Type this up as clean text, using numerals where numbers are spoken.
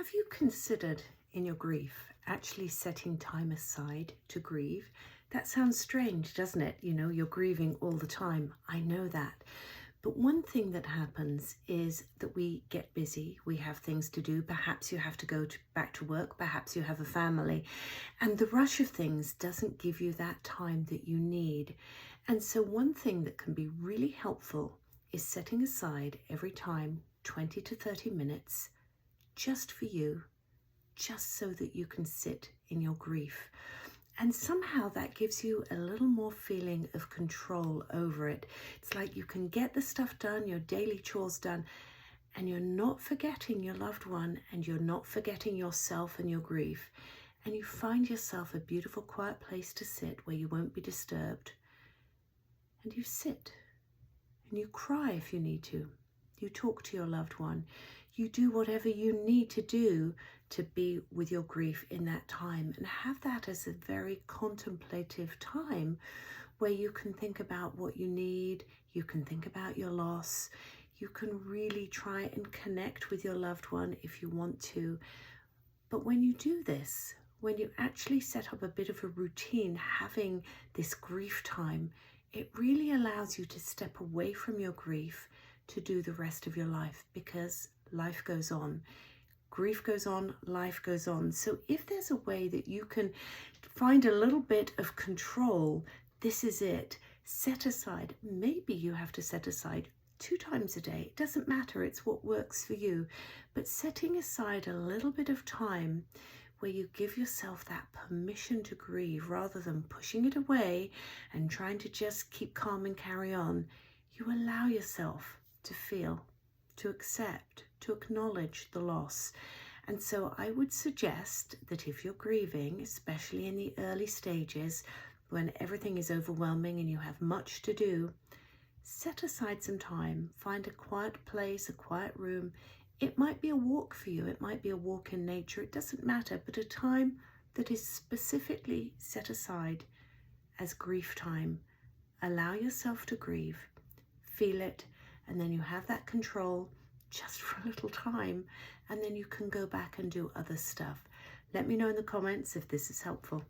Have you considered in your grief actually setting time aside to grieve? That sounds strange, doesn't it? You know, you're grieving all the time. I know that. But one thing that happens is that we get busy, we have things to do. Perhaps you have to go back to work, perhaps you have a family, and the rush of things doesn't give you that time that you need. And so one thing that can be really helpful is setting aside every time 20 to 30 minutes just for you, just so that you can sit in your grief. And somehow that gives you a little more feeling of control over it. It's like you can get the stuff done, your daily chores done, and you're not forgetting your loved one, and you're not forgetting yourself and your grief. And you find yourself a beautiful, quiet place to sit where you won't be disturbed. And you sit, and you cry if you need to. You talk to your loved one. You do whatever you need to do to be with your grief in that time, and have that as a very contemplative time where you can think about what you need, you can think about your loss, you can really try and connect with your loved one if you want to. But when you do this, when you actually set up a bit of a routine, having this grief time, it really allows you to step away from your grief to do the rest of your life, because life goes on. Grief goes on, life goes on. So if there's a way that you can find a little bit of control, this is it. Set aside, maybe you have to set aside 2 times a day. It doesn't matter, it's what works for you. But setting aside a little bit of time where you give yourself that permission to grieve rather than pushing it away and trying to just keep calm and carry on, you allow yourself to feel, to accept, to acknowledge the loss. And so I would suggest that if you're grieving, especially in the early stages, when everything is overwhelming and you have much to do, set aside some time, find a quiet place, a quiet room. It might be a walk for you, it might be a walk in nature, it doesn't matter, but a time that is specifically set aside as grief time. Allow yourself to grieve, feel it, and then you have that control just for a little time, and then you can go back and do other stuff. Let me know in the comments if this is helpful.